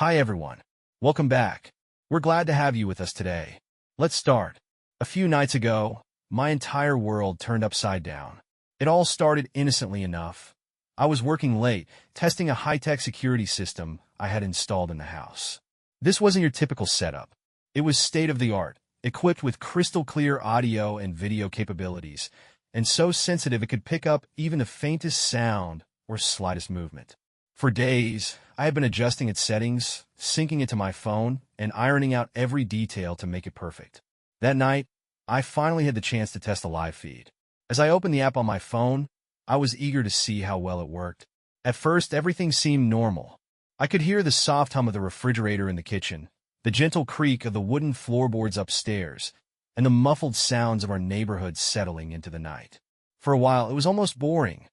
Hi everyone. Welcome back. We're glad to have you with us today. Let's start. A few nights ago, my entire world turned upside down. It all started innocently enough. I was working late, testing a high-tech security system I had installed in the house. This wasn't your typical setup. It was state-of-the-art, equipped with crystal-clear audio and video capabilities, and so sensitive it could pick up even the faintest sound or slightest movement. For days, I had been adjusting its settings, syncing it to my phone, and ironing out every detail to make it perfect. That night, I finally had the chance to test the live feed. As I opened the app on my phone, I was eager to see how well it worked. At first, everything seemed normal. I could hear the soft hum of the refrigerator in the kitchen, the gentle creak of the wooden floorboards upstairs, and the muffled sounds of our neighborhood settling into the night. For a while, it was almost boring,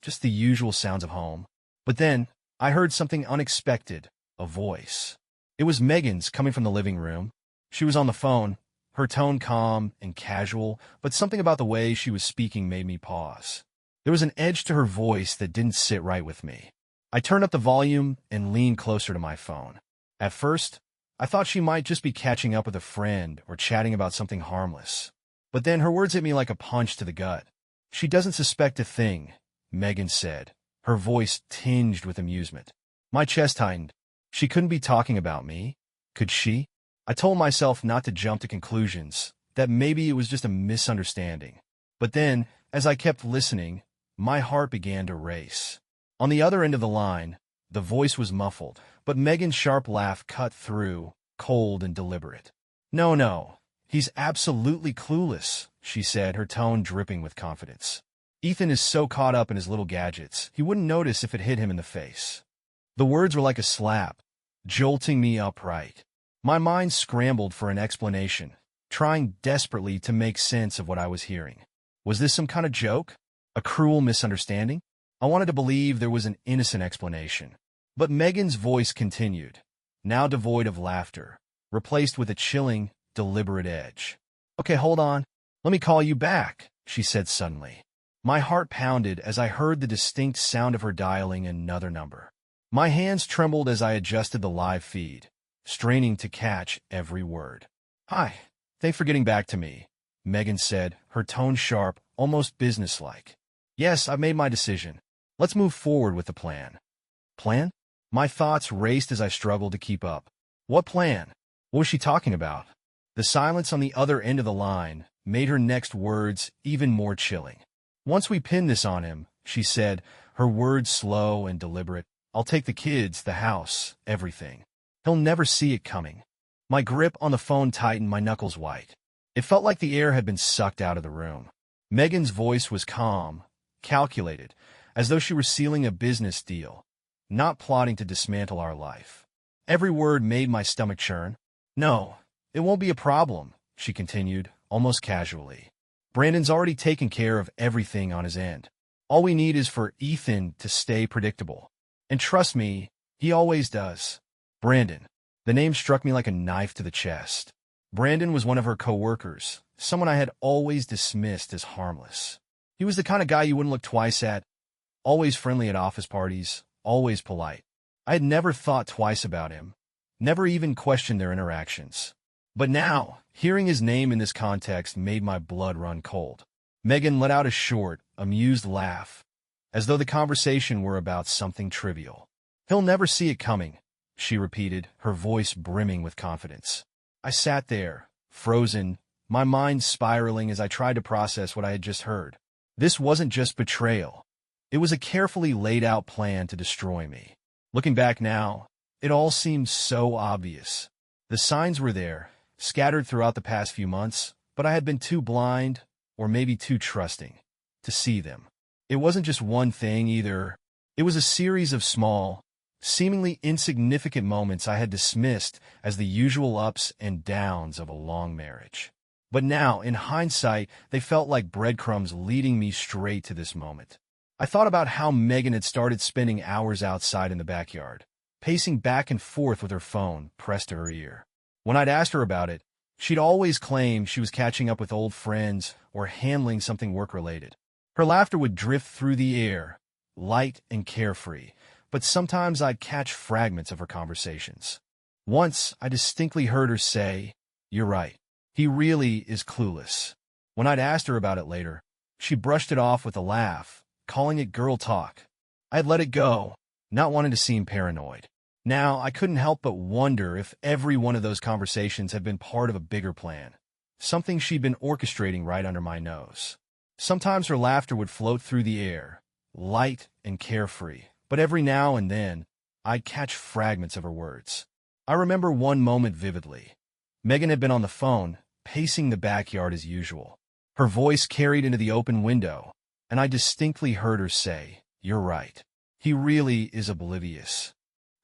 just the usual sounds of home. But then, I heard something unexpected, a voice. It was Megan's coming from the living room. She was on the phone, her tone calm and casual, but something about the way she was speaking made me pause. There was an edge to her voice that didn't sit right with me. I turned up the volume and leaned closer to my phone. At first, I thought she might just be catching up with a friend or chatting about something harmless. But then her words hit me like a punch to the gut. "She doesn't suspect a thing," Megan said, her voice tinged with amusement. My chest tightened. She couldn't be talking about me, could she? I told myself not to jump to conclusions, that maybe it was just a misunderstanding. But then, as I kept listening, my heart began to race. On the other end of the line, the voice was muffled, but Megan's sharp laugh cut through, cold and deliberate. No, he's absolutely clueless," she said, her tone dripping with confidence. "Ethan is so caught up in his little gadgets, he wouldn't notice if it hit him in the face." The words were like a slap, jolting me upright. My mind scrambled for an explanation, trying desperately to make sense of what I was hearing. Was this some kind of joke? A cruel misunderstanding? I wanted to believe there was an innocent explanation. But Megan's voice continued, now devoid of laughter, replaced with a chilling, deliberate edge. "Okay, hold on. Let me call you back," she said suddenly. My heart pounded as I heard the distinct sound of her dialing another number. My hands trembled as I adjusted the live feed, straining to catch every word. "Hi, thanks for getting back to me," Megan said, her tone sharp, almost businesslike. "Yes, I've made my decision. Let's move forward with the plan." "Plan?" My thoughts raced as I struggled to keep up. What plan? What was she talking about? The silence on the other end of the line made her next words even more chilling. "Once we pin this on him," she said, her words slow and deliberate, "I'll take the kids, the house, everything. He'll never see it coming." My grip on the phone tightened, my knuckles white. It felt like the air had been sucked out of the room. Megan's voice was calm, calculated, as though she were sealing a business deal, not plotting to dismantle our life. Every word made my stomach churn. "No, it won't be a problem," she continued, almost casually. "Brandon's already taken care of everything on his end. All we need is for Ethan to stay predictable. And trust me, he always does." Brandon. The name struck me like a knife to the chest. Brandon was one of her coworkers, someone I had always dismissed as harmless. He was the kind of guy you wouldn't look twice at, always friendly at office parties, always polite. I had never thought twice about him, never even questioned their interactions. But now, hearing his name in this context made my blood run cold. Megan let out a short, amused laugh, as though the conversation were about something trivial. "He'll never see it coming," she repeated, her voice brimming with confidence. I sat there, frozen, my mind spiraling as I tried to process what I had just heard. This wasn't just betrayal. It was a carefully laid-out plan to destroy me. Looking back now, it all seemed so obvious. The signs were there, scattered throughout the past few months, but I had been too blind, or maybe too trusting, to see them. It wasn't just one thing either. It was a series of small, seemingly insignificant moments I had dismissed as the usual ups and downs of a long marriage. But now, in hindsight, they felt like breadcrumbs leading me straight to this moment. I thought about how Megan had started spending hours outside in the backyard, pacing back and forth with her phone pressed to her ear. When I'd asked her about it, she'd always claimed she was catching up with old friends or handling something work-related. Her laughter would drift through the air, light and carefree, but sometimes I'd catch fragments of her conversations. Once, I distinctly heard her say, "You're right. He really is clueless." When I'd asked her about it later, she brushed it off with a laugh, calling it girl talk. I'd let it go, not wanting to seem paranoid. Now, I couldn't help but wonder if every one of those conversations had been part of a bigger plan, something she'd been orchestrating right under my nose. Sometimes her laughter would float through the air, light and carefree, but every now and then, I'd catch fragments of her words. I remember one moment vividly. Megan had been on the phone, pacing the backyard as usual. Her voice carried into the open window, and I distinctly heard her say, "You're right. He really is oblivious."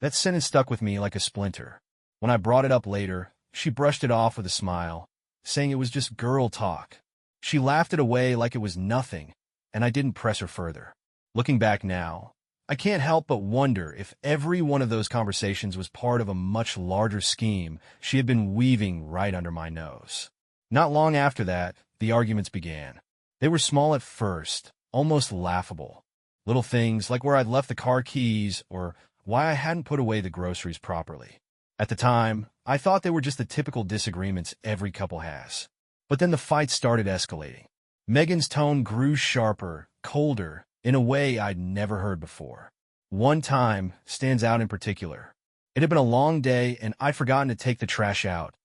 That sentence stuck with me like a splinter. When I brought it up later, she brushed it off with a smile, saying it was just girl talk. She laughed it away like it was nothing, and I didn't press her further. Looking back now, I can't help but wonder if every one of those conversations was part of a much larger scheme she had been weaving right under my nose. Not long after that, the arguments began. They were small at first, almost laughable. Little things like where I'd left the car keys or why I hadn't put away the groceries properly. At the time, I thought they were just the typical disagreements every couple has. But then the fight started escalating. Megan's tone grew sharper, colder, in a way I'd never heard before. One time stands out in particular. It had been a long day and I'd forgotten to take the trash out,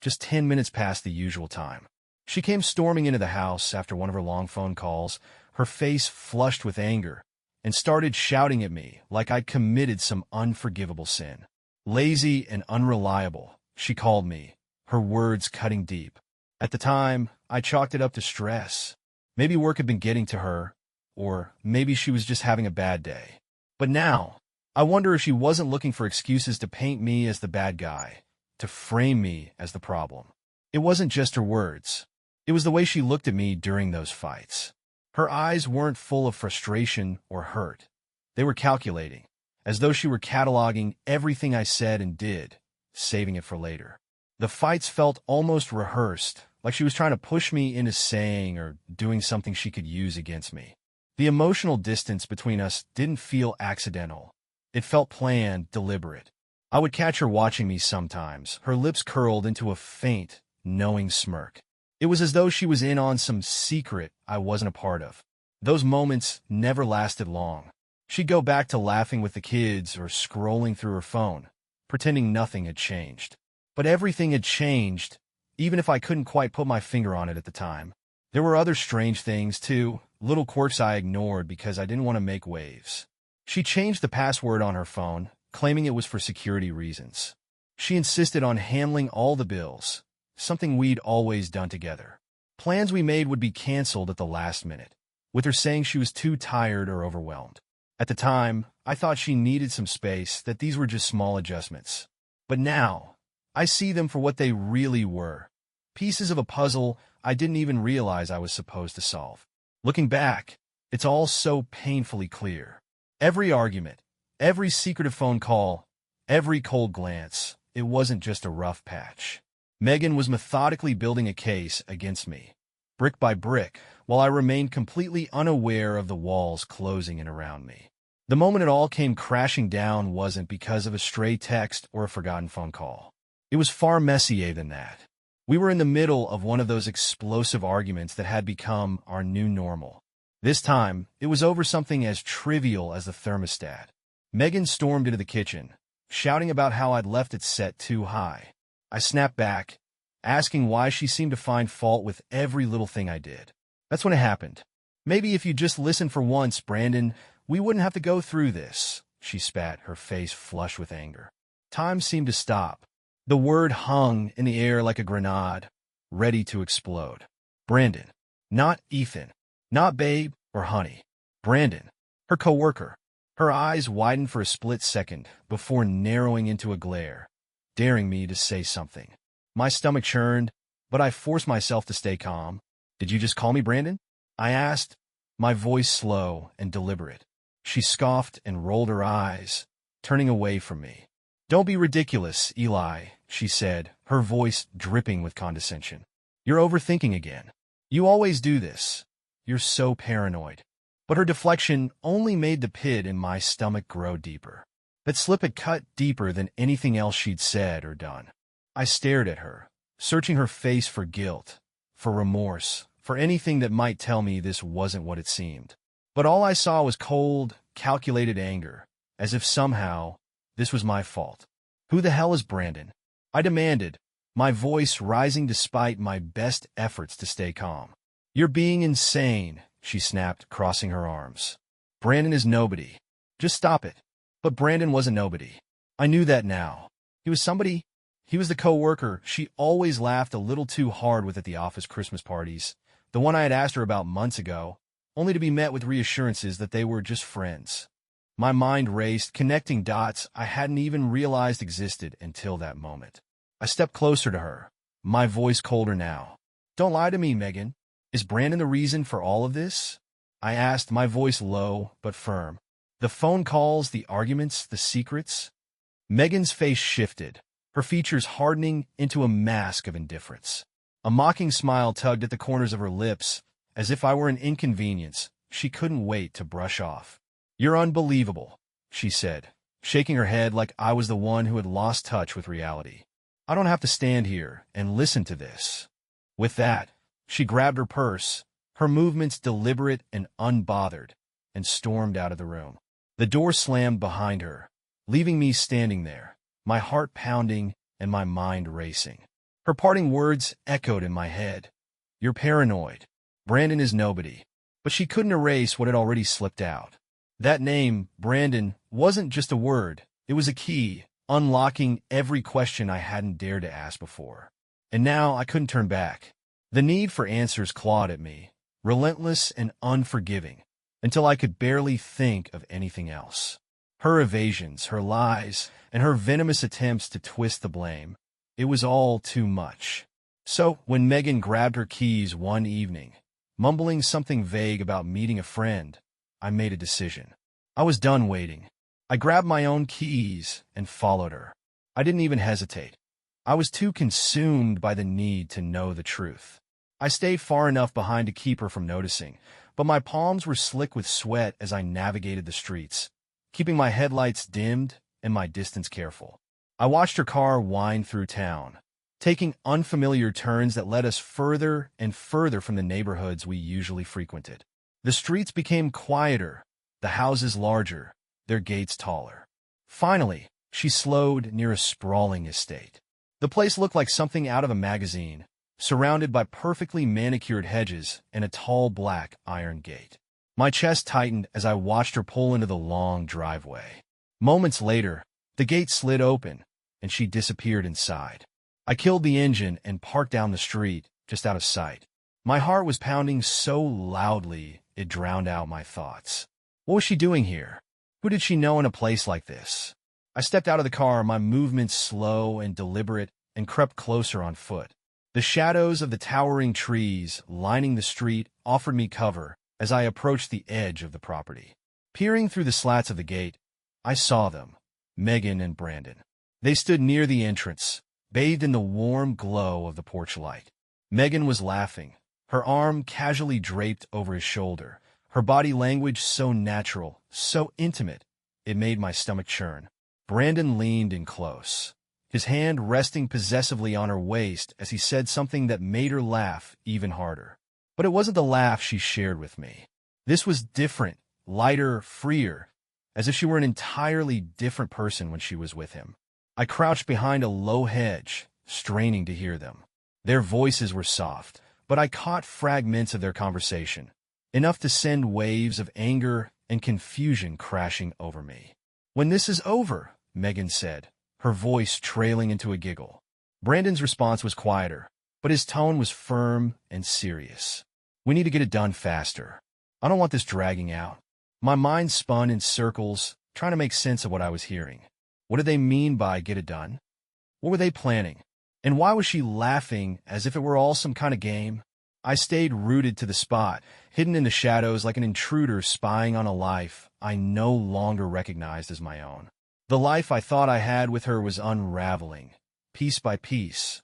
just 10 minutes past the usual time. She came storming into the house after one of her long phone calls, her face flushed with anger, and started shouting at me like I'd committed some unforgivable sin. Lazy and unreliable, she called me, her words cutting deep. At the time, I chalked it up to stress. Maybe work had been getting to her, or maybe she was just having a bad day. But now, I wonder if she wasn't looking for excuses to paint me as the bad guy, to frame me as the problem. It wasn't just her words. It was the way she looked at me during those fights. Her eyes weren't full of frustration or hurt. They were calculating, as though she were cataloging everything I said and did, saving it for later. The fights felt almost rehearsed, like she was trying to push me into saying or doing something she could use against me. The emotional distance between us didn't feel accidental. It felt planned, deliberate. I would catch her watching me sometimes, her lips curled into a faint, knowing smirk. It was as though she was in on some secret I wasn't a part of. Those moments never lasted long. She'd go back to laughing with the kids or scrolling through her phone, pretending nothing had changed. But everything had changed, even if I couldn't quite put my finger on it at the time. There were other strange things, too, little quirks I ignored because I didn't want to make waves. She changed the password on her phone, claiming it was for security reasons. She insisted on handling all the bills, something we'd always done together. Plans we made would be canceled at the last minute, with her saying she was too tired or overwhelmed. At the time, I thought she needed some space, that these were just small adjustments. But now, I see them for what they really were. Pieces of a puzzle I didn't even realize I was supposed to solve. Looking back, it's all so painfully clear. Every argument, every secretive phone call, every cold glance, it wasn't just a rough patch. Megan was methodically building a case against me, brick by brick, while I remained completely unaware of the walls closing in around me. The moment it all came crashing down wasn't because of a stray text or a forgotten phone call. It was far messier than that. We were in the middle of one of those explosive arguments that had become our new normal. This time, it was over something as trivial as the thermostat. Megan stormed into the kitchen, shouting about how I'd left it set too high. I snapped back, asking why she seemed to find fault with every little thing I did. That's when it happened. "Maybe if you just listened for once, Brandon, we wouldn't have to go through this," she spat, her face flushed with anger. Time seemed to stop. The word hung in the air like a grenade, ready to explode. Brandon. Not Ethan. Not babe or honey. Brandon. Her coworker. Her eyes widened for a split second before narrowing into a glare, daring me to say something. My stomach churned, but I forced myself to stay calm. "Did you just call me Brandon?" I asked, my voice slow and deliberate. She scoffed and rolled her eyes, turning away from me. "Don't be ridiculous, Eli," she said, her voice dripping with condescension. "You're overthinking again. You always do this. You're so paranoid." But her deflection only made the pit in my stomach grow deeper. That slip had cut deeper than anything else she'd said or done. I stared at her, searching her face for guilt, for remorse, for anything that might tell me this wasn't what it seemed. But all I saw was cold, calculated anger, as if somehow this was my fault. "Who the hell is Brandon?" I demanded, my voice rising despite my best efforts to stay calm. "You're being insane," she snapped, crossing her arms. "Brandon is nobody. Just stop it." But Brandon wasn't nobody. I knew that now. He was somebody. He was the coworker she always laughed a little too hard with at the office Christmas parties, the one I had asked her about months ago, only to be met with reassurances that they were just friends. My mind raced, connecting dots I hadn't even realized existed until that moment. I stepped closer to her, my voice colder now. "Don't lie to me, Megan. Is Brandon the reason for all of this?" I asked, my voice low but firm. "The phone calls, the arguments, the secrets?" Megan's face shifted, her features hardening into a mask of indifference. A mocking smile tugged at the corners of her lips, as if I were an inconvenience she couldn't wait to brush off. "You're unbelievable," she said, shaking her head like I was the one who had lost touch with reality. "I don't have to stand here and listen to this." With that, she grabbed her purse, her movements deliberate and unbothered, and stormed out of the room. The door slammed behind her, leaving me standing there, my heart pounding and my mind racing. Her parting words echoed in my head. "You're paranoid. Brandon is nobody." But she couldn't erase what had already slipped out. That name, Brandon, wasn't just a word. It was a key, unlocking every question I hadn't dared to ask before. And now I couldn't turn back. The need for answers clawed at me, relentless and unforgiving, until I could barely think of anything else. Her evasions, her lies, and her venomous attempts to twist the blame. It was all too much. So, when Megan grabbed her keys one evening, mumbling something vague about meeting a friend, I made a decision. I was done waiting. I grabbed my own keys and followed her. I didn't even hesitate. I was too consumed by the need to know the truth. I stayed far enough behind to keep her from noticing, but my palms were slick with sweat as I navigated the streets, keeping my headlights dimmed and my distance careful. I watched her car wind through town, taking unfamiliar turns that led us further and further from the neighborhoods we usually frequented. The streets became quieter, the houses larger, their gates taller. Finally, she slowed near a sprawling estate. The place looked like something out of a magazine, surrounded by perfectly manicured hedges and a tall black iron gate. My chest tightened as I watched her pull into the long driveway. Moments later, the gate slid open, and she disappeared inside. I killed the engine and parked down the street, just out of sight. My heart was pounding so loudly it drowned out my thoughts. What was she doing here? Who did she know in a place like this? I stepped out of the car, my movements slow and deliberate, and crept closer on foot. The shadows of the towering trees lining the street offered me cover as I approached the edge of the property. Peering through the slats of the gate, I saw them, Megan and Brandon. They stood near the entrance, bathed in the warm glow of the porch light. Megan was laughing, her arm casually draped over his shoulder, her body language so natural, so intimate, it made my stomach churn. Brandon leaned in close, his hand resting possessively on her waist as he said something that made her laugh even harder. But it wasn't the laugh she shared with me. This was different, lighter, freer, as if she were an entirely different person when she was with him. I crouched behind a low hedge, straining to hear them. Their voices were soft, but I caught fragments of their conversation, enough to send waves of anger and confusion crashing over me. "When this is over," Megan said, her voice trailing into a giggle. Brandon's response was quieter, but his tone was firm and serious. "We need to get it done faster. I don't want this dragging out." My mind spun in circles, trying to make sense of what I was hearing. What did they mean by get it done? What were they planning? And why was she laughing as if it were all some kind of game? I stayed rooted to the spot, hidden in the shadows like an intruder spying on a life I no longer recognized as my own. The life I thought I had with her was unraveling, piece by piece,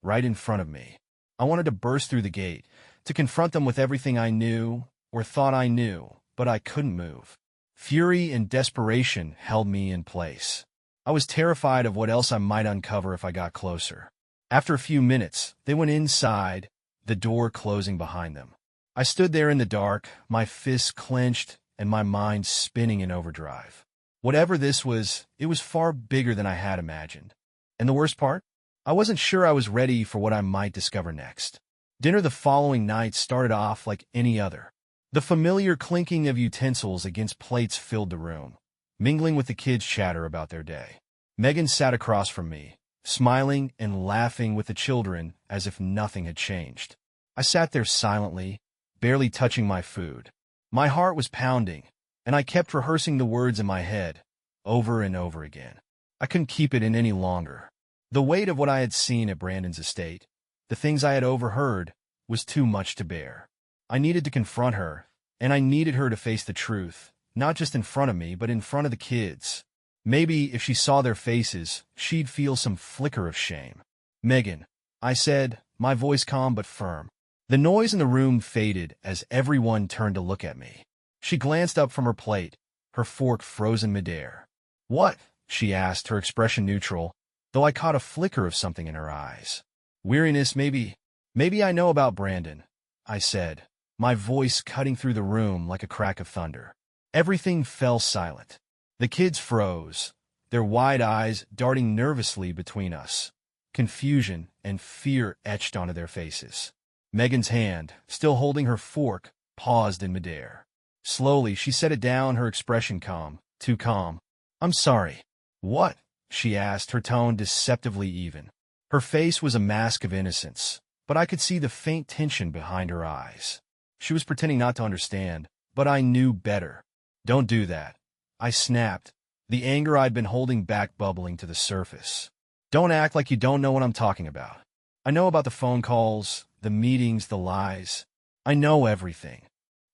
right in front of me. I wanted to burst through the gate, to confront them with everything I knew, or thought I knew, but I couldn't move. Fury and desperation held me in place. I was terrified of what else I might uncover if I got closer. After a few minutes, they went inside, the door closing behind them. I stood there in the dark, my fists clenched and my mind spinning in overdrive. Whatever this was, it was far bigger than I had imagined. And the worst part? I wasn't sure I was ready for what I might discover next. Dinner the following night started off like any other. The familiar clinking of utensils against plates filled the room, mingling with the kids' chatter about their day. Megan sat across from me, smiling and laughing with the children as if nothing had changed. I sat there silently, barely touching my food. My heart was pounding, and I kept rehearsing the words in my head, over and over again. I couldn't keep it in any longer. The weight of what I had seen at Brandon's estate, the things I had overheard, was too much to bear. I needed to confront her, and I needed her to face the truth, not just in front of me, but in front of the kids. Maybe if she saw their faces, she'd feel some flicker of shame. "Megan," I said, my voice calm but firm. The noise in the room faded as everyone turned to look at me. She glanced up from her plate, her fork frozen midair. "What?" she asked, her expression neutral, though I caught a flicker of something in her eyes. "Weariness, maybe. Maybe I know about Brandon," I said, my voice cutting through the room like a crack of thunder. Everything fell silent. The kids froze, their wide eyes darting nervously between us. Confusion and fear etched onto their faces. Megan's hand, still holding her fork, paused in midair. Slowly, she set it down, her expression calm, too calm. "I'm sorry." "What?" she asked, her tone deceptively even. Her face was a mask of innocence, but I could see the faint tension behind her eyes. She was pretending not to understand, but I knew better. "Don't do that," I snapped, the anger I'd been holding back bubbling to the surface. "Don't act like you don't know what I'm talking about. I know about the phone calls, the meetings, the lies. I know everything."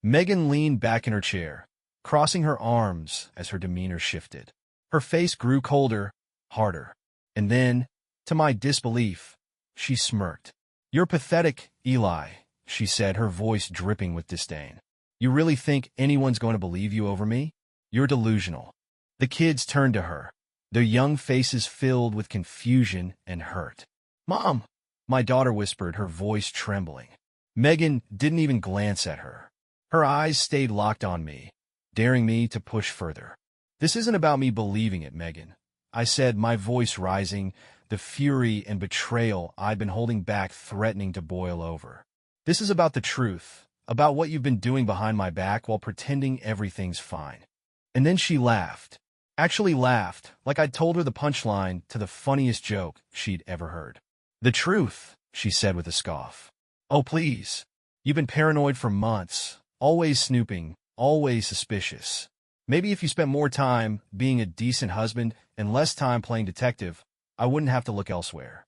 Megan leaned back in her chair, crossing her arms as her demeanor shifted. Her face grew colder, harder. And then, to my disbelief, she smirked. "You're pathetic, Eli," she said, her voice dripping with disdain. "You really think anyone's going to believe you over me? You're delusional." The kids turned to her, their young faces filled with confusion and hurt. "Mom," my daughter whispered, her voice trembling. Megan didn't even glance at her. Her eyes stayed locked on me, daring me to push further. "This isn't about me believing it, Megan," I said, my voice rising, the fury and betrayal I'd been holding back threatening to boil over. "This is about the truth, about what you've been doing behind my back while pretending everything's fine." And then she laughed. Actually laughed, like I'd told her the punchline to the funniest joke she'd ever heard. "The truth," she said with a scoff. "Oh, please. You've been paranoid for months, always snooping, always suspicious. Maybe if you spent more time being a decent husband and less time playing detective, I wouldn't have to look elsewhere."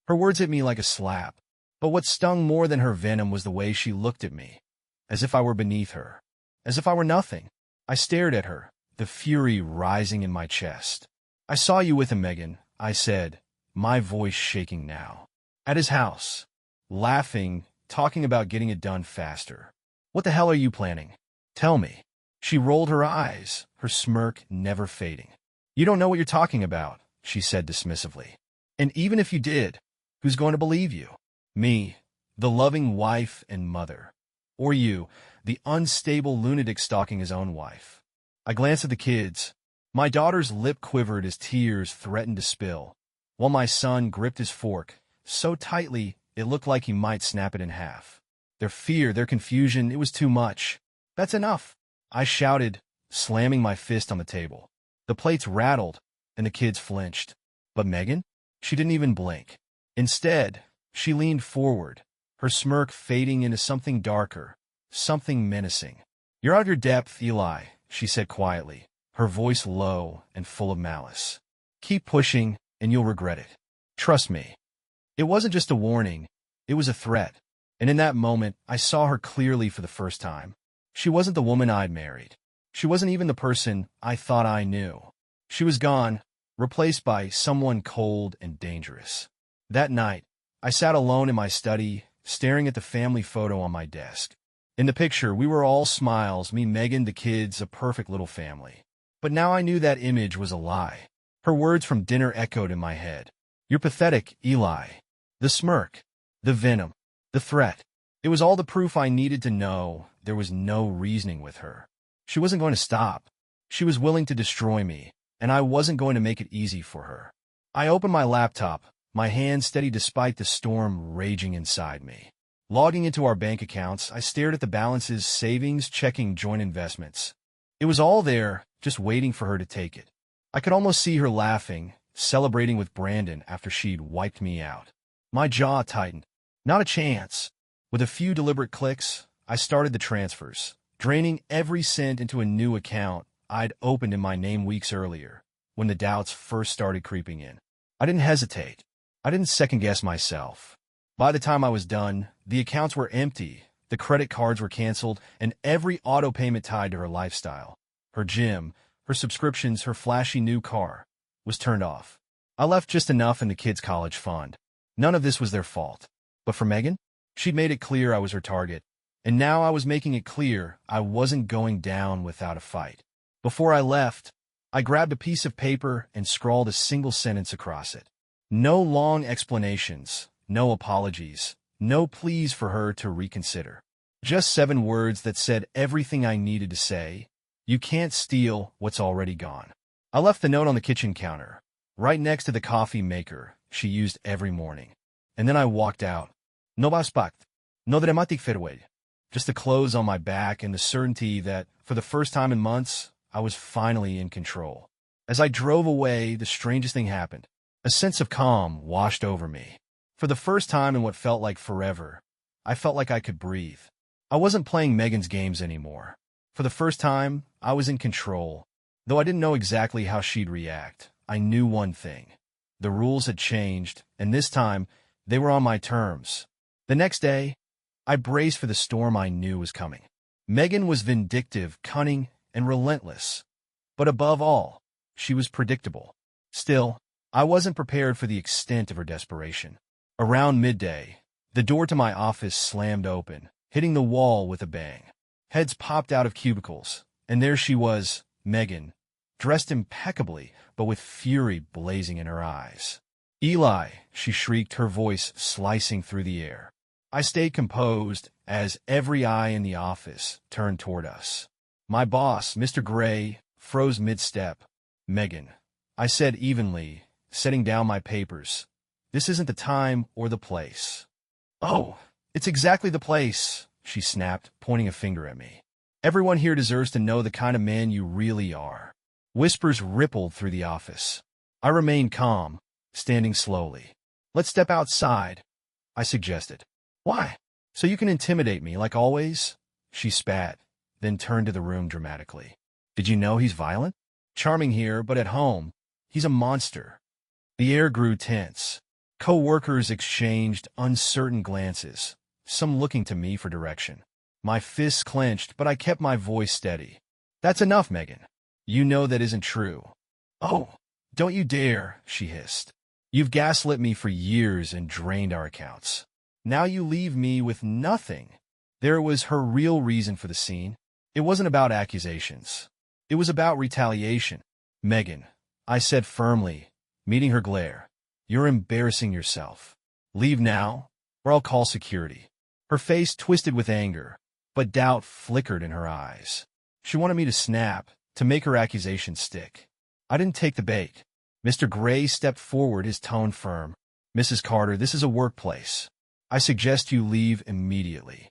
Her words hit me like a slap, but what stung more than her venom was the way she looked at me, as if I were beneath her, as if I were nothing. I stared at her, the fury rising in my chest. "I saw you with him, Megan," I said, my voice shaking now. "At his house, laughing, talking about getting it done faster. What the hell are you planning? Tell me." She rolled her eyes, her smirk never fading. "You don't know what you're talking about," she said dismissively. "And even if you did, who's going to believe you? Me, the loving wife and mother. Or you, the unstable lunatic stalking his own wife?" I glanced at the kids. My daughter's lip quivered as tears threatened to spill, while my son gripped his fork so tightly it looked like he might snap it in half. Their fear, their confusion, it was too much. "That's enough," I shouted, slamming my fist on the table. The plates rattled, and the kids flinched. But Megan? She didn't even blink. Instead, she leaned forward, her smirk fading into something darker, something menacing. "You're out of your depth, Eli," she said quietly, her voice low and full of malice. "Keep pushing, and you'll regret it. Trust me." It wasn't just a warning, it was a threat. And in that moment, I saw her clearly for the first time. She wasn't the woman I'd married. She wasn't even the person I thought I knew. She was gone, replaced by someone cold and dangerous. That night, I sat alone in my study, staring at the family photo on my desk. In the picture, we were all smiles, me, Megan, the kids, a perfect little family. But now I knew that image was a lie. Her words from dinner echoed in my head. "You're pathetic, Eli." The smirk, the venom, the threat. It was all the proof I needed to know there was no reasoning with her. She wasn't going to stop. She was willing to destroy me, and I wasn't going to make it easy for her. I opened my laptop, my hands steady despite the storm raging inside me. Logging into our bank accounts, I stared at the balances, savings, checking, joint investments. It was all there, just waiting for her to take it. I could almost see her laughing, celebrating with Brandon after she'd wiped me out. My jaw tightened. Not a chance. With a few deliberate clicks, I started the transfers, draining every cent into a new account I'd opened in my name weeks earlier, when the doubts first started creeping in. I didn't hesitate. I didn't second-guess myself. By the time I was done, the accounts were empty, the credit cards were canceled, and every auto payment tied to her lifestyle, her gym, her subscriptions, her flashy new car, was turned off. I left just enough in the kids' college fund. None of this was their fault. But for Megan, she'd made it clear I was her target, and now I was making it clear I wasn't going down without a fight. Before I left, I grabbed a piece of paper and scrawled a single sentence across it. No long explanations. No apologies, no pleas for her to reconsider. Just 7 words that said everything I needed to say. You can't steal what's already gone. I left the note on the kitchen counter, right next to the coffee maker she used every morning. And then I walked out. No vas pakt. No dramatic farewell. Just the clothes on my back and the certainty that, for the first time in months, I was finally in control. As I drove away, the strangest thing happened. A sense of calm washed over me. For the first time in what felt like forever, I felt like I could breathe. I wasn't playing Megan's games anymore. For the first time, I was in control. Though I didn't know exactly how she'd react, I knew one thing. The rules had changed, and this time, they were on my terms. The next day, I braced for the storm I knew was coming. Megan was vindictive, cunning, and relentless. But above all, she was predictable. Still, I wasn't prepared for the extent of her desperation. Around midday, the door to my office slammed open, hitting the wall with a bang. Heads popped out of cubicles, and there she was, Megan, dressed impeccably, but with fury blazing in her eyes. "Eli," she shrieked, her voice slicing through the air. I stayed composed as every eye in the office turned toward us. My boss, Mr. Gray, froze mid-step. "Megan," I said evenly, setting down my papers. "This isn't the time or the place." "Oh, it's exactly the place," she snapped, pointing a finger at me. "Everyone here deserves to know the kind of man you really are." Whispers rippled through the office. I remained calm, standing slowly. "Let's step outside," I suggested. "Why? So you can intimidate me like always?" She spat, then turned to the room dramatically. "Did you know he's violent? Charming here, but at home, he's a monster." The air grew tense. Co-workers exchanged uncertain glances, some looking to me for direction. My fists clenched, but I kept my voice steady. "That's enough, Megan. You know that isn't true." "Oh, don't you dare," she hissed. "You've gaslit me for years and drained our accounts. Now you leave me with nothing." There was her real reason for the scene. It wasn't about accusations. It was about retaliation. "Megan," I said firmly, meeting her glare, "you're embarrassing yourself. Leave now, or I'll call security." Her face twisted with anger, but doubt flickered in her eyes. She wanted me to snap, to make her accusation stick. I didn't take the bait. Mr. Gray stepped forward, his tone firm. "Mrs. Carter, this is a workplace. I suggest you leave immediately."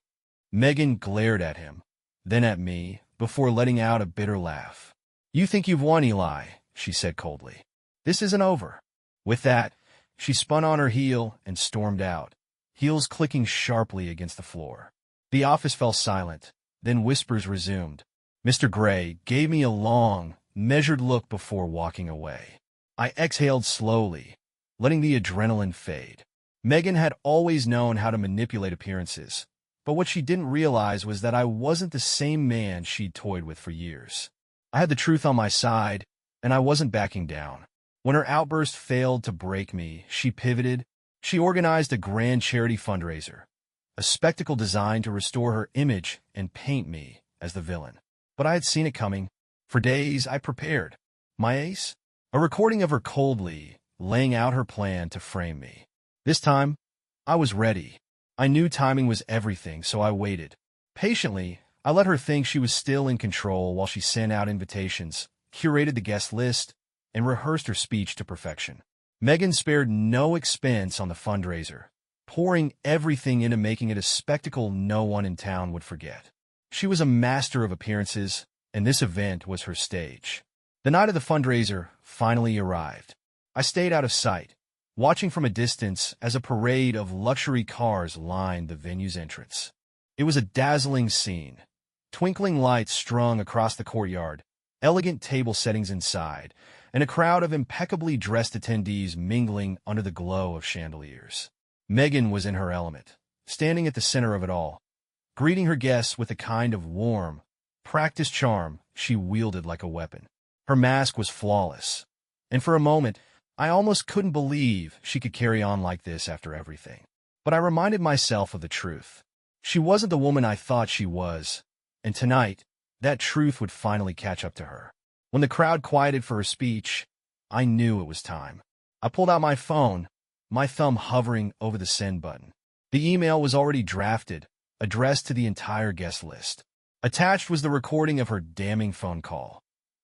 Megan glared at him, then at me, before letting out a bitter laugh. "You think you've won, Eli," she said coldly. "This isn't over." With that, she spun on her heel and stormed out, heels clicking sharply against the floor. The office fell silent, then whispers resumed. Mr. Gray gave me a long, measured look before walking away. I exhaled slowly, letting the adrenaline fade. Megan had always known how to manipulate appearances, but what she didn't realize was that I wasn't the same man she'd toyed with for years. I had the truth on my side, and I wasn't backing down. When her outburst failed to break me, she pivoted. She organized a grand charity fundraiser, a spectacle designed to restore her image and paint me as the villain. But I had seen it coming. For days, I prepared. My ace? A recording of her coldly laying out her plan to frame me. This time, I was ready. I knew timing was everything, so I waited. Patiently, I let her think she was still in control while she sent out invitations, curated the guest list, and rehearsed her speech to perfection. Megan spared no expense on the fundraiser, pouring everything into making it a spectacle no one in town would forget. She was a master of appearances, and this event was her stage. The night of the fundraiser finally arrived. I stayed out of sight, watching from a distance as a parade of luxury cars lined the venue's entrance. It was a dazzling scene. Twinkling lights strung across the courtyard, elegant table settings inside, and a crowd of impeccably dressed attendees mingling under the glow of chandeliers. Megan was in her element, standing at the center of it all, greeting her guests with a kind of warm, practiced charm she wielded like a weapon. Her mask was flawless, and for a moment, I almost couldn't believe she could carry on like this after everything. But I reminded myself of the truth. She wasn't the woman I thought she was, and tonight, that truth would finally catch up to her. When the crowd quieted for her speech, I knew it was time. I pulled out my phone, my thumb hovering over the send button. The email was already drafted, addressed to the entire guest list. Attached was the recording of her damning phone call.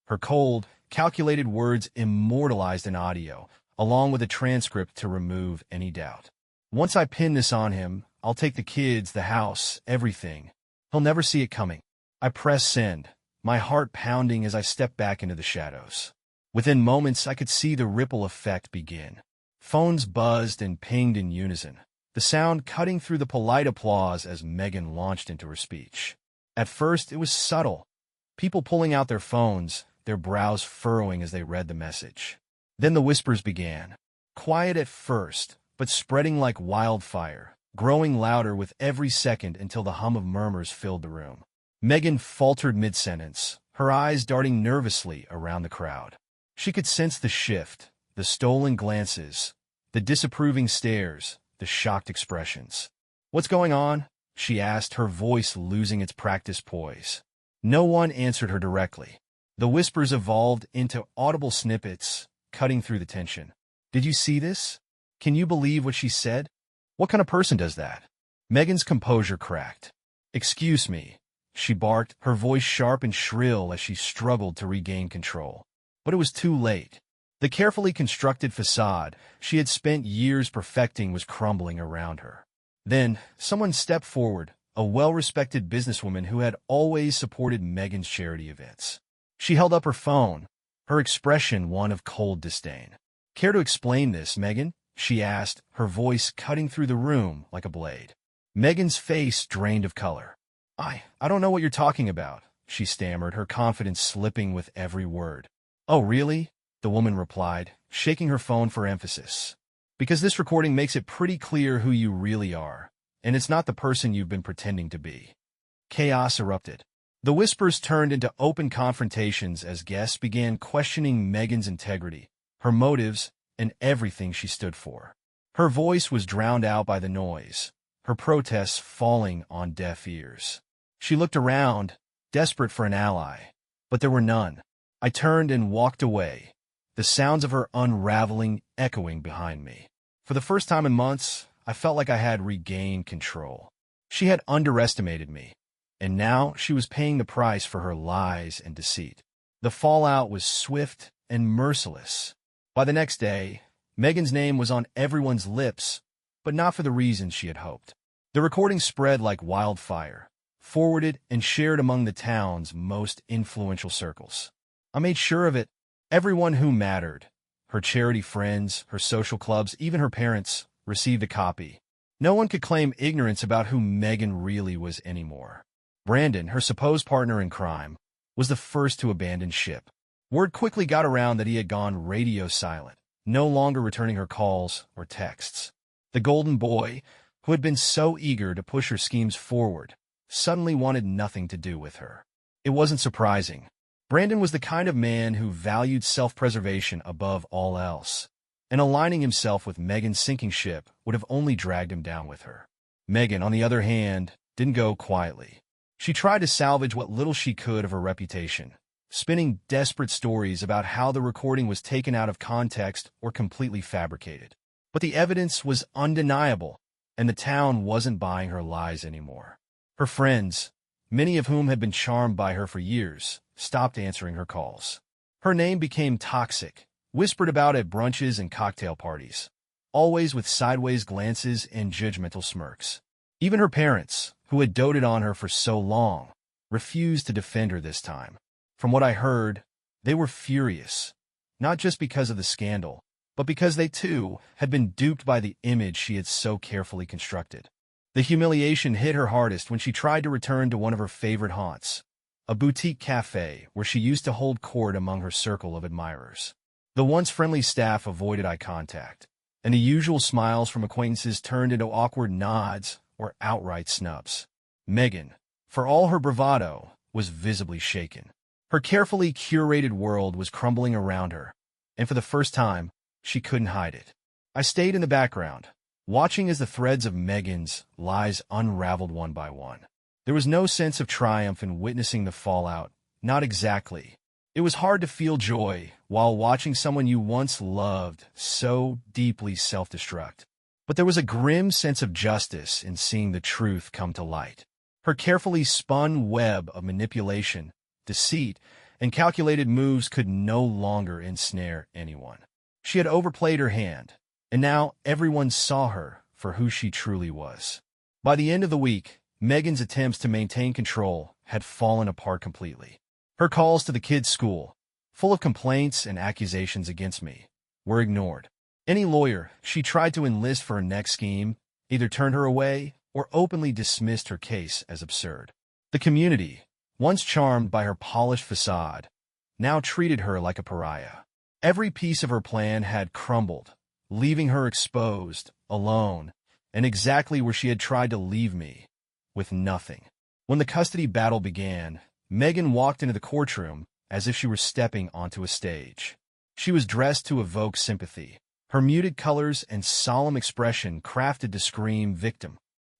Her cold, calculated words immortalized in audio, along with a transcript to remove any doubt. Once I pin this on him, I'll take the kids, the house, everything. He'll never see it coming. I press send, my heart pounding as I step back into the shadows. Within moments, I could see the ripple effect begin. Phones buzzed and pinged in unison, the sound cutting through the polite applause as Megan launched into her speech. At first, it was subtle. People pulling out their phones, their brows furrowing as they read the message. Then the whispers began. Quiet at first, but spreading like wildfire, growing louder with every second until the hum of murmurs filled the room. Megan faltered mid-sentence, her eyes darting nervously around the crowd. She could sense the shift, the stolen glances, the disapproving stares, the shocked expressions. "What's going on?" she asked, her voice losing its practiced poise. No one answered her directly. The whispers evolved into audible snippets, cutting through the tension. "Did you see this? Can you believe what she said? What kind of person does that?" Megan's composure cracked. "Excuse me," she barked, her voice sharp and shrill as she struggled to regain control. But it was too late. The carefully constructed facade she had spent years perfecting was crumbling around her. Then, someone stepped forward, a well-respected businesswoman who had always supported Megan's charity events. She held up her phone, her expression one of cold disdain. "Care to explain this, Megan?" she asked, her voice cutting through the room like a blade. Megan's face drained of color. I don't know what you're talking about," she stammered, her confidence slipping with every word. "Oh, really?" the woman replied, shaking her phone for emphasis. "Because this recording makes it pretty clear who you really are, and it's not the person you've been pretending to be." Chaos erupted. The whispers turned into open confrontations as guests began questioning Megan's integrity, her motives, and everything she stood for. Her voice was drowned out by the noise, her protests falling on deaf ears. She looked around, desperate for an ally, but there were none. I turned and walked away, the sounds of her unraveling echoing behind me. For the first time in months, I felt like I had regained control. She had underestimated me, and now she was paying the price for her lies and deceit. The fallout was swift and merciless. By the next day, Megan's name was on everyone's lips, but not for the reasons she had hoped. The recording spread like wildfire, forwarded and shared among the town's most influential circles. I made sure of it. Everyone who mattered, her charity friends, her social clubs, even her parents, received a copy. No one could claim ignorance about who Megan really was anymore. Brandon, her supposed partner in crime, was the first to abandon ship. Word quickly got around that he had gone radio silent, no longer returning her calls or texts. The golden boy, who had been so eager to push her schemes forward, suddenly wanted nothing to do with her. It wasn't surprising. Brandon was the kind of man who valued self-preservation above all else, and aligning himself with Megan's sinking ship would have only dragged him down with her. Megan, on the other hand, didn't go quietly. She tried to salvage what little she could of her reputation, spinning desperate stories about how the recording was taken out of context or completely fabricated. But the evidence was undeniable, and the town wasn't buying her lies anymore. Her friends, many of whom had been charmed by her for years, stopped answering her calls. Her name became toxic, whispered about at brunches and cocktail parties, always with sideways glances and judgmental smirks. Even her parents, who had doted on her for so long, refused to defend her this time. From what I heard, they were furious, not just because of the scandal, but because they too had been duped by the image she had so carefully constructed. The humiliation hit her hardest when she tried to return to one of her favorite haunts, a boutique cafe where she used to hold court among her circle of admirers. The once friendly staff avoided eye contact, and the usual smiles from acquaintances turned into awkward nods or outright snubs. Megan, for all her bravado, was visibly shaken. Her carefully curated world was crumbling around her, and for the first time, she couldn't hide it. I stayed in the background, watching as the threads of Megan's lies unraveled one by one. There was no sense of triumph in witnessing the fallout, not exactly. It was hard to feel joy while watching someone you once loved so deeply self-destruct. But there was a grim sense of justice in seeing the truth come to light. Her carefully spun web of manipulation, deceit, and calculated moves could no longer ensnare anyone. She had overplayed her hand, and now everyone saw her for who she truly was. By the end of the week, Megan's attempts to maintain control had fallen apart completely. Her calls to the kids' school, full of complaints and accusations against me, were ignored. Any lawyer she tried to enlist for her next scheme either turned her away or openly dismissed her case as absurd. The community, once charmed by her polished facade, now treated her like a pariah. Every piece of her plan had crumbled, leaving her exposed, alone, and exactly where she had tried to leave me, with nothing. When the custody battle began, Megan walked into the courtroom as if she were stepping onto a stage. She was dressed to evoke sympathy, her muted colors and solemn expression crafted to scream victim.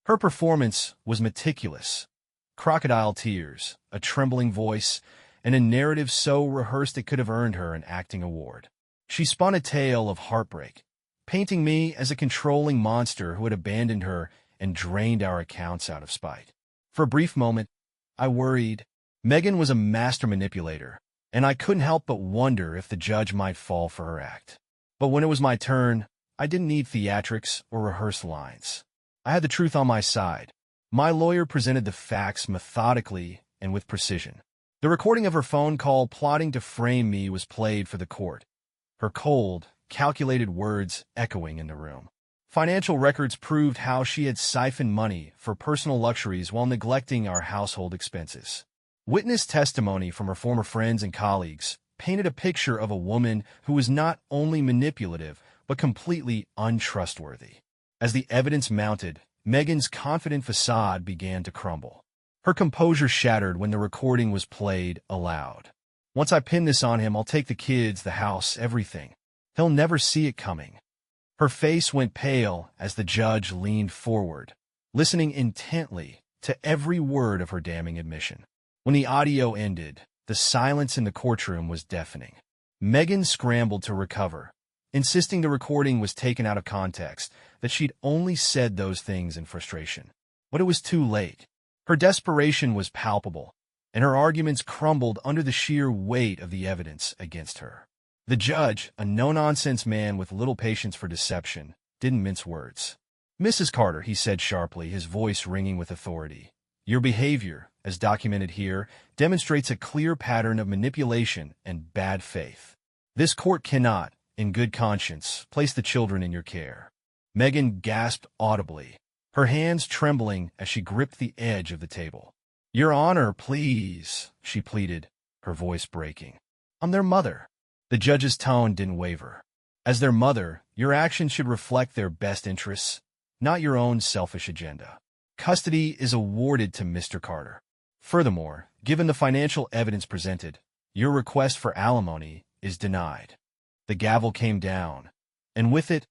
Her performance was meticulous. Crocodile tears, a trembling voice, and a narrative so rehearsed it could have earned her an acting award. She spun a tale of heartbreak, painting me as a controlling monster who had abandoned her and drained our accounts out of spite. For a brief moment, I worried. Megan was a master manipulator, and I couldn't help but wonder if the judge might fall for her act. But when it was my turn, I didn't need theatrics or rehearsed lines. I had the truth on my side. My lawyer presented the facts methodically and with precision. The recording of her phone call plotting to frame me was played for the court, her cold, calculated words echoing in the room. Financial records proved how she had siphoned money for personal luxuries while neglecting our household expenses. Witness testimony from her former friends and colleagues painted a picture of a woman who was not only manipulative, but completely untrustworthy. As the evidence mounted, Megan's confident facade began to crumble. Her composure shattered when the recording was played aloud. Once I pin this on him, I'll take the kids, the house, everything. He'll never see it coming. Her face went pale as the judge leaned forward, listening intently to every word of her damning admission. When the audio ended, the silence in the courtroom was deafening. Megan scrambled to recover, insisting the recording was taken out of context, that she'd only said those things in frustration. But it was too late. Her desperation was palpable, and her arguments crumbled under the sheer weight of the evidence against her. The judge, a no-nonsense man with little patience for deception, didn't mince words. "Mrs. Carter," he said sharply, his voice ringing with authority, "your behavior, as documented here, demonstrates a clear pattern of manipulation and bad faith. This court cannot, in good conscience, place the children in your care." Megan gasped audibly, her hands trembling as she gripped the edge of the table. "Your Honor, please," she pleaded, her voice breaking. "I'm their mother." The judge's tone didn't waver. "As their mother, your actions should reflect their best interests, not your own selfish agenda. Custody is awarded to Mr. Carter. Furthermore, given the financial evidence presented, your request for alimony is denied." The gavel came down, and with it,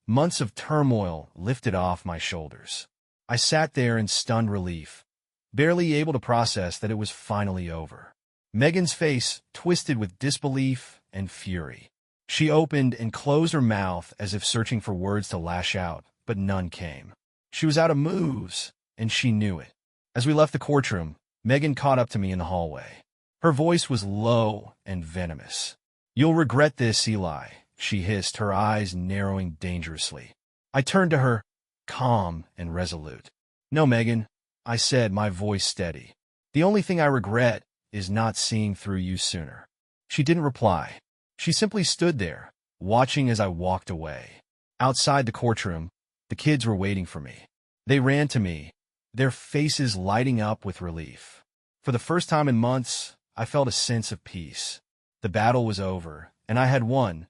months of turmoil lifted off my shoulders. I sat there in stunned relief, barely able to process that it was finally over. Megan's face twisted with disbelief and fury. She opened and closed her mouth as if searching for words to lash out, but none came. She was out of moves, and she knew it. As we left the courtroom, Megan caught up to me in the hallway. Her voice was low and venomous. "You'll regret this, Eli," she hissed, her eyes narrowing dangerously. I turned to her, calm and resolute. "No, Megan," I said, my voice steady. "The only thing I regret is not seeing through you sooner." She didn't reply. She simply stood there, watching as I walked away. Outside the courtroom, the kids were waiting for me. They ran to me, their faces lighting up with relief. For the first time in months, I felt a sense of peace. The battle was over, and I had won,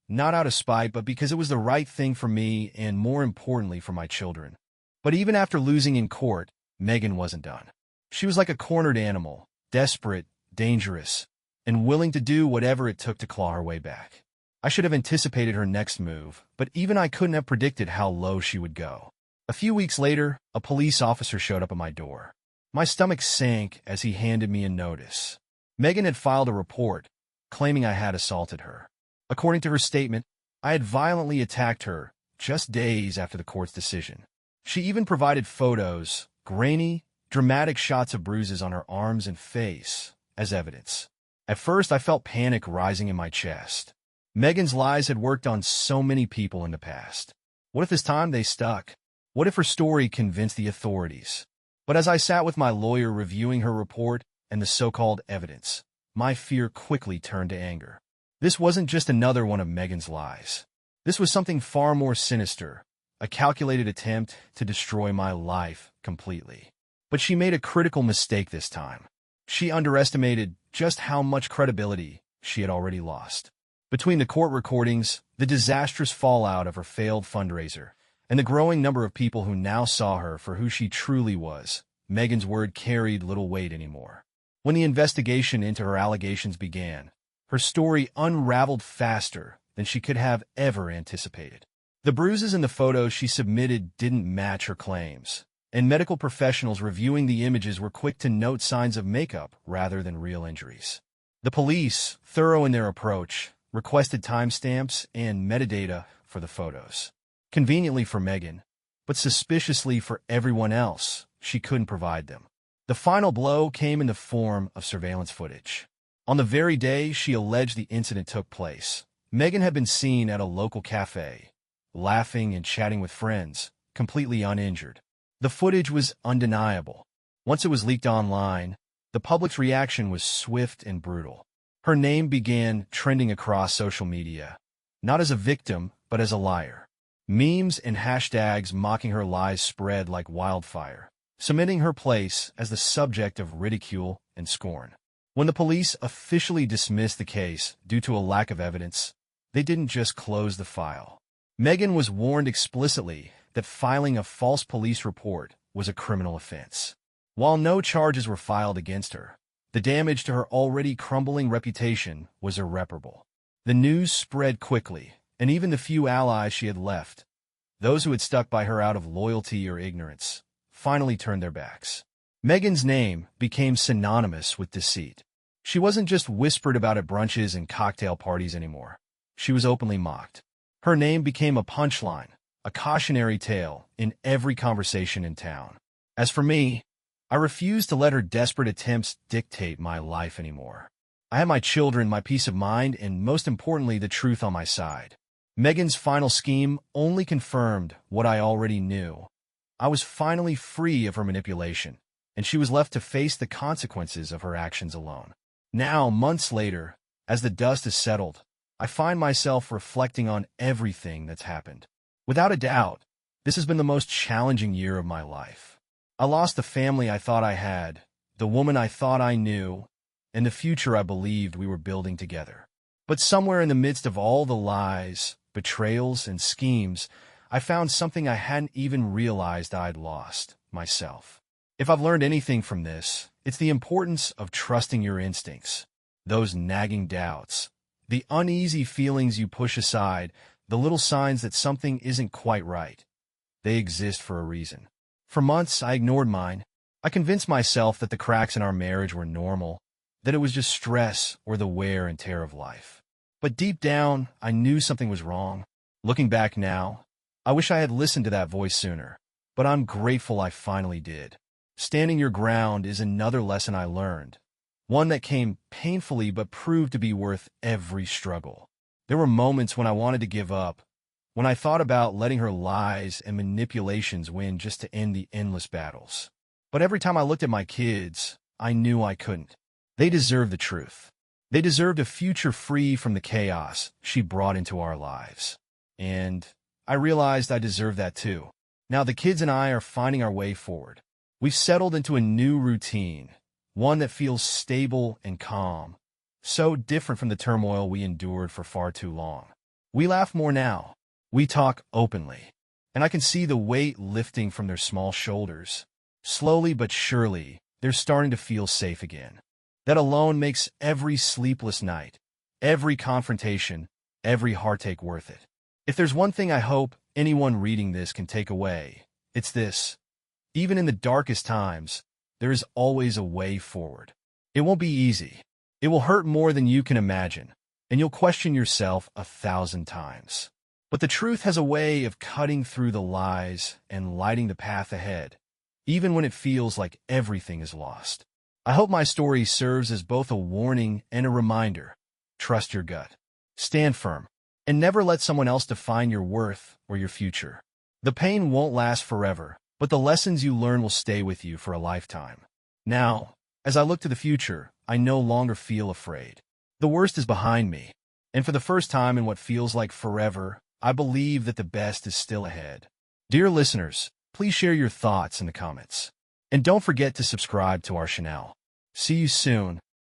not out of spite, but because it was the right thing for me and, more importantly, for my children. But even after losing in court, Megan wasn't done. She was like a cornered animal, desperate, dangerous, and willing to do whatever it took to claw her way back. I should have anticipated her next move, but even I couldn't have predicted how low she would go. A few weeks later, a police officer showed up at my door. My stomach sank as he handed me a notice. Megan had filed a report, claiming I had assaulted her. According to her statement, I had violently attacked her just days after the court's decision. She even provided photos, grainy, dramatic shots of bruises on her arms and face, as evidence. At first, I felt panic rising in my chest. Megan's lies had worked on so many people in the past. What if this time they stuck? What if her story convinced the authorities? But as I sat with my lawyer reviewing her report and the so-called evidence, my fear quickly turned to anger. This wasn't just another one of Megan's lies. This was something far more sinister, a calculated attempt to destroy my life completely. But she made a critical mistake this time. She underestimated just how much credibility she had already lost. Between the court recordings, the disastrous fallout of her failed fundraiser, and the growing number of people who now saw her for who she truly was, Megan's word carried little weight anymore. When the investigation into her allegations began, her story unraveled faster than she could have ever anticipated. The bruises in the photos she submitted didn't match her claims, and medical professionals reviewing the images were quick to note signs of makeup rather than real injuries. The police, thorough in their approach, requested timestamps and metadata for the photos. Conveniently for Megan, but suspiciously for everyone else, she couldn't provide them. The final blow came in the form of surveillance footage. On the very day she alleged the incident took place, Megan had been seen at a local cafe, laughing and chatting with friends, completely uninjured. The footage was undeniable. Once it was leaked online, the public's reaction was swift and brutal. Her name began trending across social media, not as a victim, but as a liar. Memes and hashtags mocking her lies spread like wildfire, cementing her place as the subject of ridicule and scorn. When the police officially dismissed the case due to a lack of evidence, they didn't just close the file. Megan was warned explicitly that filing a false police report was a criminal offense. While no charges were filed against her, the damage to her already crumbling reputation was irreparable. The news spread quickly, and even the few allies she had left, those who had stuck by her out of loyalty or ignorance, finally turned their backs. Megan's name became synonymous with deceit. She wasn't just whispered about at brunches and cocktail parties anymore. She was openly mocked. Her name became a punchline, a cautionary tale in every conversation in town. As for me, I refused to let her desperate attempts dictate my life anymore. I had my children, my peace of mind, and most importantly, the truth on my side. Megan's final scheme only confirmed what I already knew. I was finally free of her manipulation, and she was left to face the consequences of her actions alone. Now, months later, as the dust has settled, I find myself reflecting on everything that's happened. Without a doubt, this has been the most challenging year of my life. I lost the family I thought I had, the woman I thought I knew, and the future I believed we were building together. But somewhere in the midst of all the lies, betrayals, and schemes, I found something I hadn't even realized I'd lost, myself. If I've learned anything from this, it's the importance of trusting your instincts, those nagging doubts, the uneasy feelings you push aside, the little signs that something isn't quite right. They exist for a reason. For months, I ignored mine. I convinced myself that the cracks in our marriage were normal, that it was just stress or the wear and tear of life. But deep down, I knew something was wrong. Looking back now, I wish I had listened to that voice sooner, but I'm grateful I finally did. Standing your ground is another lesson I learned, one that came painfully but proved to be worth every struggle. There were moments when I wanted to give up, when I thought about letting her lies and manipulations win just to end the endless battles. But every time I looked at my kids, I knew I couldn't. They deserved the truth. They deserved a future free from the chaos she brought into our lives. And I realized I deserved that too. Now the kids and I are finding our way forward. We've settled into a new routine, one that feels stable and calm, so different from the turmoil we endured for far too long. We laugh more now. We talk openly, and I can see the weight lifting from their small shoulders. Slowly but surely, they're starting to feel safe again. That alone makes every sleepless night, every confrontation, every heartache worth it. If there's one thing I hope anyone reading this can take away, it's this. Even in the darkest times, there is always a way forward. It won't be easy. It will hurt more than you can imagine, and you'll question yourself 1,000 times. But the truth has a way of cutting through the lies and lighting the path ahead, even when it feels like everything is lost. I hope my story serves as both a warning and a reminder. Trust your gut. Stand firm. And never let someone else define your worth or your future. The pain won't last forever, but the lessons you learn will stay with you for a lifetime. Now, as I look to the future, I no longer feel afraid. The worst is behind me, and for the first time in what feels like forever, I believe that the best is still ahead. Dear listeners, please share your thoughts in the comments. And don't forget to subscribe to our channel. See you soon.